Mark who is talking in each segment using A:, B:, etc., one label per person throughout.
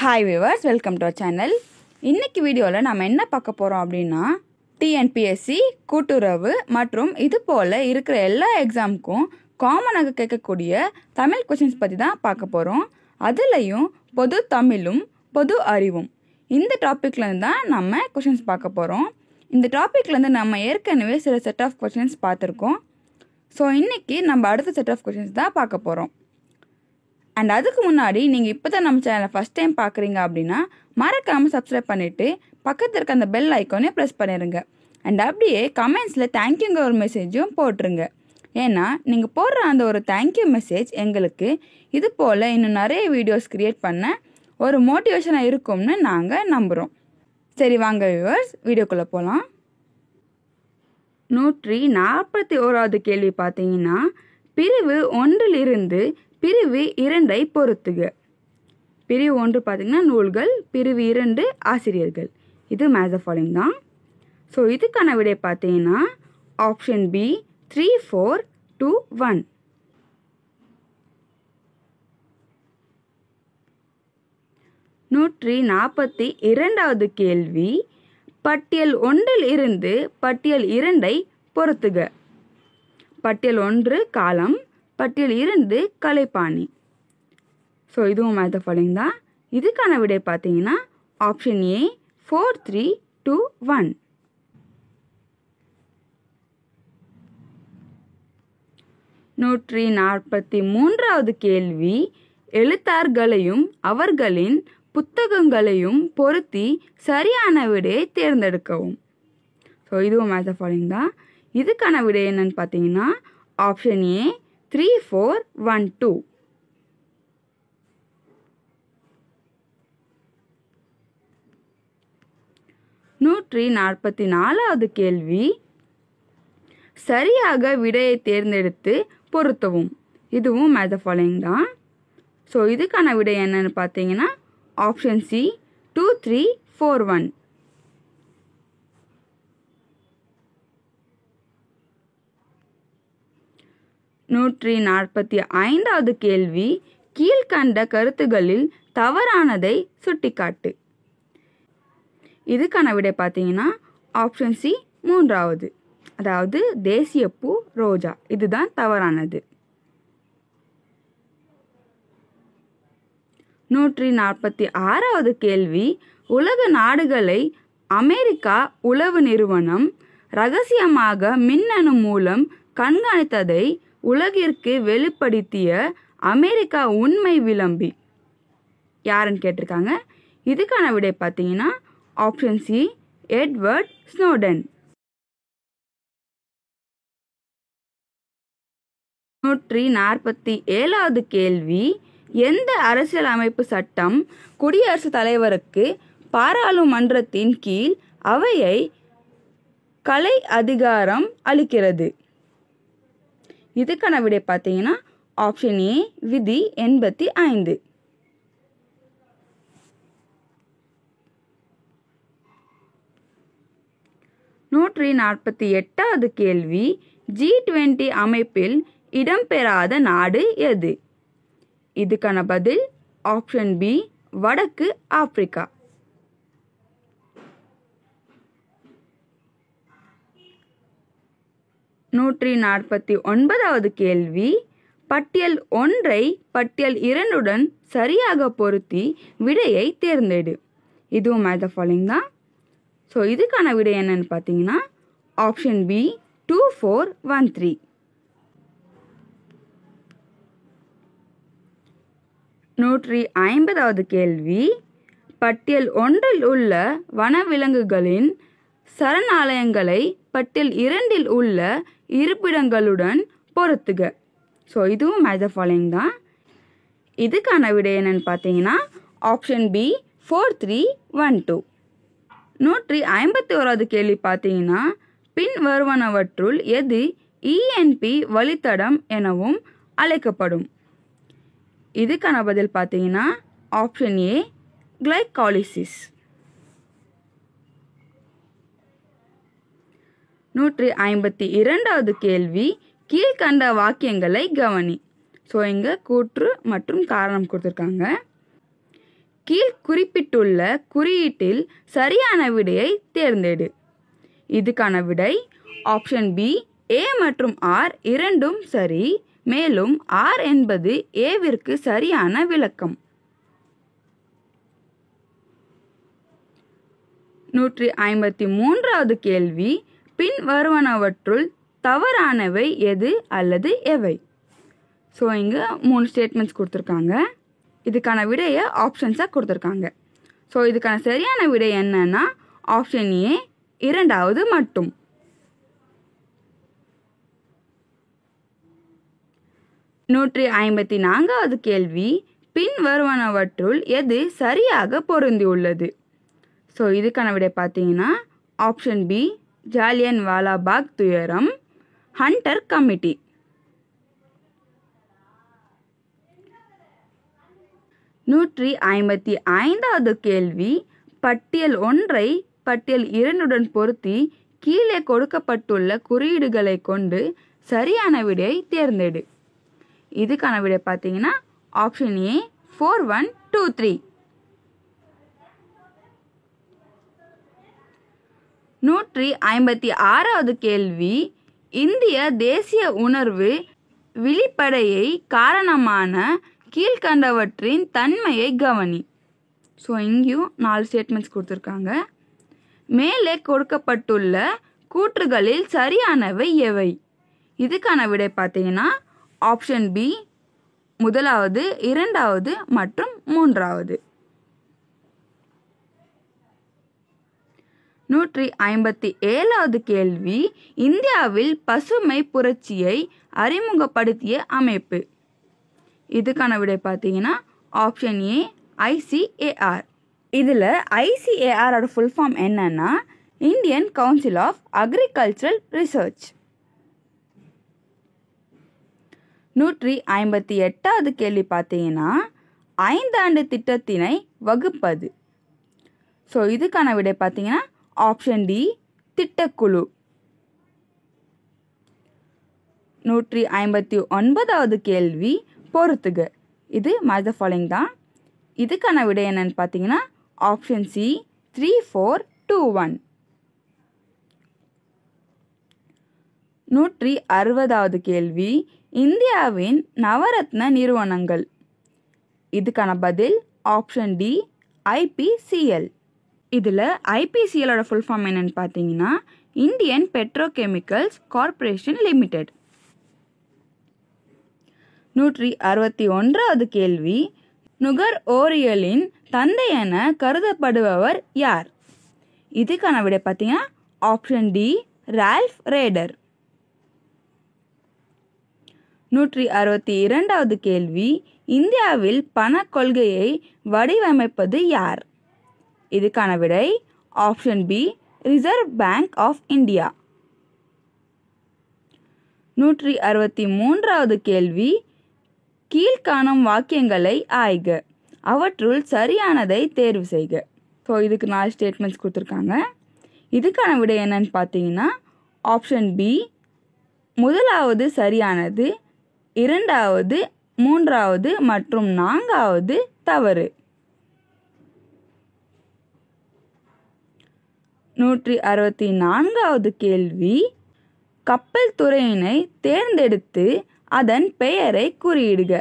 A: Hi viewers, welcome to our channel. இன்னைக்கு வீடியோவில் நம்ம என்ன பார்க்க போகிறோம் அப்படின்னா, டிஎன்பிஎஸ்சி கூட்டுறவு மற்றும் இது போல் இருக்கிற எல்லா எக்ஸாமுக்கும் காமனாக கேட்கக்கூடிய தமிழ் கொஷின்ஸ் பற்றி தான் பார்க்க போகிறோம். அதுலேயும் பொது தமிழும் பொது அறிவும் இந்த டாப்பிக்லேருந்து தான் நம்ம கொஷின்ஸ் பார்க்க போகிறோம். இந்த டாப்பிக்லேருந்து நம்ம ஏற்கனவே சில செட் ஆஃப் கொஷின்ஸ் பார்த்துருக்கோம். ஸோ இன்றைக்கி நம்ம அடுத்த செட் ஆஃப் கொஷின்ஸ் தான் பார்க்க போகிறோம். அண்ட் அதுக்கு முன்னாடி நீங்கள் இப்போ தான் நம்ம சேனலை ஃபஸ்ட் டைம் பார்க்குறீங்க அப்படின்னா மறக்காமல் சப்ஸ்கிரைப் பண்ணிவிட்டு பக்கத்தில் இருக்க அந்த பெல் ஐக்கானே ப்ரெஸ் பண்ணிடுங்க. அண்ட் அப்படியே கமெண்ட்ஸில் தேங்க்யூங்கிற ஒரு மெசேஜும் போட்டுருங்க. ஏன்னா நீங்கள் போடுற அந்த ஒரு தேங்க்யூ மெசேஜ் எங்களுக்கு இது போல் இன்னும் நிறைய வீடியோஸ் க்ரியேட் பண்ண ஒரு மோட்டிவேஷனாக இருக்கும்னு நாங்கள் நம்புகிறோம். சரி வாங்க வியூவர்ஸ், வீடியோக்குள்ளே போகலாம். 141வது கேள்வி பார்த்தீங்கன்னா, பிரிவு 1 பிரிவு 2 பொறுத்துக. பிரிவு 1 பார்த்தீங்கன்னா நூல்கள், பிரிவு 2 ஆசிரியர்கள். இது மேட்ச் த ஃபாலோயிங் தான். ஸோ இதுக்கான விடை பார்த்தீங்கன்னா ஆப்ஷன் பி 3, 4, 2, 1. நூற்றி 42வது கேள்வி, பட்டியல் 1 பட்டியல் 2 பொறுத்துக. பட்டியல் 1 காலம், பட்டியல் 2 கலைப்பாணி. ஸோ இதுவும் மேட்ச் த ஃபாலோயிங் தான். இதுக்கான விடை பார்த்தீங்கன்னா ஆப்ஷன் ஏ 4, 3, 2, 1. நூற்றி 43வது கேள்வி, எழுத்தாளர்களையும் அவர்களின் புத்தகங்களையும் பொருத்தி சரியான விடையை தேர்ந்தெடுக்கவும். ஸோ இதுவும் மேட்ச் த ஃபாலோயிங் தான். இதுக்கான விடை என்னன்னு பார்த்தீங்கன்னா ஆப்ஷன் ஏ 3, 4, 1, 2. நூற்றி 44வது கேள்வி, சரியாக விடையை தேர்ந்தெடுத்து பொருத்தவும். இதுவும் மேட்ச் த ஃபாலோயிங் தான். ஸோ இதுக்கான விடை என்னன்னு பார்த்தீங்கன்னா ஆப்ஷன் சி 2, 3, 4, 1. நூற்றி 45வது கேள்வி, கீழ்கண்ட கருத்துகளில் தவறானதை சுட்டிக்காட்டு. இதுக்கான விடை பார்த்தீங்கன்னா ஆப்ஷன் சி 3வது, அதாவது தேசிய பூ ரோஜா. இதுதான் தவறானது. 146வது கேள்வி, உலக நாடுகளை அமெரிக்கா உளவு நிறுவனம் இரகசியமாக மின்னணு மூலம் கண்காணித்ததை உலகிற்கு வெளிப்படுத்திய அமெரிக்கா உண்மை விளம்பி யாருன்னு கேட்டிருக்காங்க. இதுக்கான விடை பார்த்தீங்கன்னா ஆப்ஷன் சி எட்வர்ட் ஸ்னோடன். 147வது கேள்வி, எந்த அரசியலமைப்பு சட்டம் குடியரசுத் தலைவருக்கு பாராளுமன்றத்தின் கீழ் அவையை கலை அதிகாரம் அளிக்கிறது? இதுக்கான விடை பார்த்தீங்கன்னா ஆப்ஷன் ஏ விதி 85. நூற்றி 48வது கேள்வி, G20 அமைப்பில் இடம்பெறாத நாடு எது? இதுக்கான பதில் ஆப்ஷன் பி வடக்கு ஆப்பிரிக்கா. நூற்றி 49வது கேள்வி, பட்டியல் 1 பட்டியல் 2 சரியாக பொருத்தி விடையை தேர்ந்தெடு. இதுவும் மேட்ச் த ஃபாலோயிங் தான். ஸோ இதுக்கான விடை என்னன்னு பார்த்தீங்கன்னா ஆப்ஷன் பி 2, 4, 1, 3. நூற்றி 50வது கேள்வி, பட்டியல் 1 உள்ள வனவிலங்குகளின் சரணாலயங்களை பட்டியல் 2 உள்ள இருப்பிடங்களுடன் பொருத்துக. ஸோ இதுவும் மேட்ச் த ஃபாலோயிங் தான். இதுக்கான விடை என்னன்னு பார்த்தீங்கன்னா ஆப்ஷன் பி 4, 3, 1, 2. 151வது கேள்வி பார்த்தீங்கன்னா, பின் வருவனவற்றுள் எது இஎன்பி வழித்தடம் எனவும் அழைக்கப்படும்? இதுக்கான பதில் பார்த்தீங்கன்னா ஆப்ஷன் ஏ கிளைகாலிசிஸ். 152வது கேள்வி, கீழ்கண்ட வாக்கியங்களை கவனி. ஸோ இங்கே கூற்று மற்றும் காரணம் கொடுத்துருக்காங்க. கீழ் குறிப்பிட்டுள்ள குறியீட்டில் சரியான விடையை தேர்ந்தெடு. இதுக்கான விடை ஆப்ஷன் பி ஏ மற்றும் ஆர் இரண்டும் சரி. மேலும் ஆர் என்பது ஏவிற்கு சரியான விளக்கம். 153வது கேள்வி, பின் வருவனவற்றுள் தவறானவை எது அல்லது எவை? ஸோ இங்கே 3 ஸ்டேட்மெண்ட்ஸ் கொடுத்துருக்காங்க. இதுக்கான விடையை ஆப்ஷன்ஸாக கொடுத்துருக்காங்க. ஸோ இதுக்கான சரியான விடை என்னன்னா ஆப்ஷன் ஏ இரண்டாவது மட்டும். 154வது கேள்வி, பின் வருவனவற்றுள் எது சரியாக பொருந்தியுள்ளது? ஸோ இதுக்கான விடை பார்த்தீங்கன்னா ஆப்ஷன் பி ஜாலியன் வாலாபாக் துயரம், ஹண்டர் கமிட்டி. 155வது கேள்வி, பட்டியல் 1ஐ பட்டியல் 2உடன் பொருத்தி கீழே கொடுக்கப்பட்டுள்ள குறியீடுகளை கொண்டு சரியான விடையை தேர்ந்தெடு. இதுக்கான விடை பார்த்தீங்கன்னா ஆப்ஷன் ஏ 4123. 156வது கேள்வி, இந்திய தேசிய உணர்வு விழிப்படையை காரணமான கீழ்கண்டவற்றின் தன்மையை கவனி. ஸோ இங்கேயும் 4 ஸ்டேட்மெண்ட்ஸ் கொடுத்துருக்காங்க. மேலே கொடுக்கப்பட்டுள்ள கூற்றுகளில் சரியானவை எவை? இதுக்கான விடை பார்த்தீங்கன்னா ஆப்ஷன் பி முதலாவது, இரண்டாவது மற்றும் மூன்றாவது. 157வது கேள்வி, இந்தியாவில் பசுமை புரட்சியை அறிமுகப்படுத்திய அமைப்பு. இதுக்கான விடை பார்த்தீங்கன்னா ஆப்ஷன் ஏ ஐசிஏஆர். இதில் ஐசிஏஆரோட ஃபுல் ஃபார்ம் என்னன்னா Indian council of agricultural research. 158வது கேள்வி பார்த்தீங்கன்னா 5 ஆண்டு திட்டத்தினை வகுப்பது. ஸோ இதுக்கான விடை பார்த்தீங்கன்னா ஆப்ஷன் டி திட்டக்குழு. 159வது கேள்வி, பொறுத்துக. இது மேட்ச் த ஃபாலோயிங் தான். இதுக்கான விடை என்னன்னு பார்த்தீங்கன்னா ஆப்ஷன் சி 3421. 160வது கேள்வி, இந்தியாவின் நவரத்ன நிறுவனங்கள். இதுக்கான பதில் ஆப்ஷன் டி ஐபிசிஎல். இதில் ஐபிசிஎலோட ஃபுல் ஃபார்ம் என்னன்னு பார்த்தீங்கன்னா இந்தியன் பெட்ரோகெமிக்கல்ஸ் கார்ப்பரேஷன் லிமிடெட். 161வது கேள்வி, நுகர் ஓரியலின் தந்தை என கருதப்படுபவர் யார்? இதுக்கான விடை பார்த்தீங்கன்னா ஆப்ஷன் டி ரால்ஃப் ரேடர். 162வது கேள்வி, இந்தியாவில் பண கொள்கையை வடிவமைப்பது யார்? இதுக்கான விடை option B Reserve Bank of India. 163வது கேள்வி, கீழ்காணும் வாக்கியங்களை ஆய்க, அவற்றுள் சரியானதை தேர்வு செய்க. ஸோ இதுக்கு 4 ஸ்டேட்மெண்ட்ஸ் கொடுத்துருக்காங்க. இதுக்கான விடை என்னன்னு பார்த்தீங்கன்னா ஆப்ஷன் பி முதலாவது சரியானது, இரண்டாவது, மூன்றாவது மற்றும் நான்காவது தவறு. 164வது கேள்வி, கப்பல் துறையினை தேர்ந்தெடுத்து அதன் பெயரை குறியிடுக.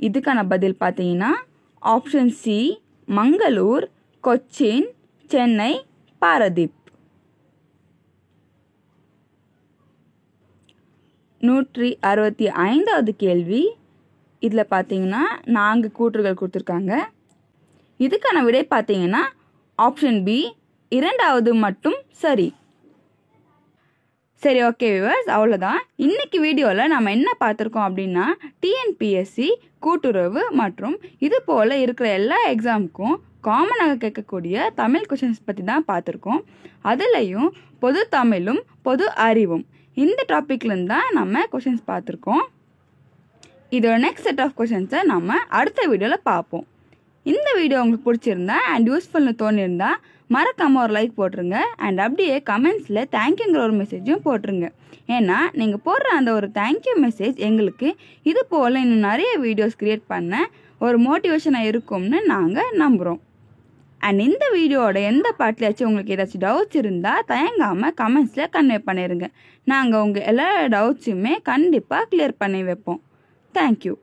A: இதுக்கான பதில் பார்த்தீங்கன்னா ஆப்ஷன் சி மங்களூர், கொச்சின், சென்னை, பாரதீப். 165வது கேள்வி, இதில் பார்த்தீங்கன்னா 4 கூற்றுகள் கொடுத்துருக்காங்க. இதுக்கான விடை பார்த்தீங்கன்னா ஆப்ஷன் பி இரண்டாவது மட்டும் சரி. சரி, ஓகே வியூவர்ஸ், அவ்வளோதான். இன்னைக்கு வீடியோவில் நம்ம என்ன பார்த்துருக்கோம் அப்படின்னா டிஎன்பிஎஸ்சி கூட்டுறவு மற்றும் இது போல் இருக்கிற எல்லா எக்ஸாமுக்கும் காமனாக கேட்கக்கூடிய தமிழ் கொஷின்ஸ் பற்றி தான் பார்த்துருக்கோம். அதுலேயும் பொது தமிழும் பொது அறிவும் இந்த டாப்பிக்லேருந்து தான் நம்ம கொஷின்ஸ் பார்த்துருக்கோம். இதோட நெக்ஸ்ட் செட் ஆஃப் கொஷின்ஸை நம்ம அடுத்த வீடியோவில் பார்ப்போம். இந்த வீடியோ உங்களுக்கு பிடிச்சிருந்தா அண்ட் யூஸ்ஃபுல்னு தோணியிருந்தா மறக்காமல் ஒரு லைக் போட்டுருங்க. அண்ட் அப்படியே கமெண்ட்ஸில் தேங்க்யூங்கிற ஒரு மெசேஜும் போட்டுருங்க. ஏன்னா நீங்கள் போடுற அந்த ஒரு தேங்க்யூ மெசேஜ் எங்களுக்கு இது போல் இன்னும் நிறைய வீடியோஸ் க்ரியேட் பண்ண ஒரு மோட்டிவேஷனாக இருக்கும்னு நாங்கள் நம்புகிறோம். அண்ட் இந்த வீடியோட எந்த பார்ட்லையாச்சும் உங்களுக்கு ஏதாச்சும் டவுட்ஸ் இருந்தால் தயங்காமல் கமெண்ட்ஸில் கன்வே பண்ணிடுங்க. நாங்கள் உங்கள் எல்லா டவுட்ஸுமே கண்டிப்பாக கிளியர் பண்ணி வைப்போம். தேங்க்யூ.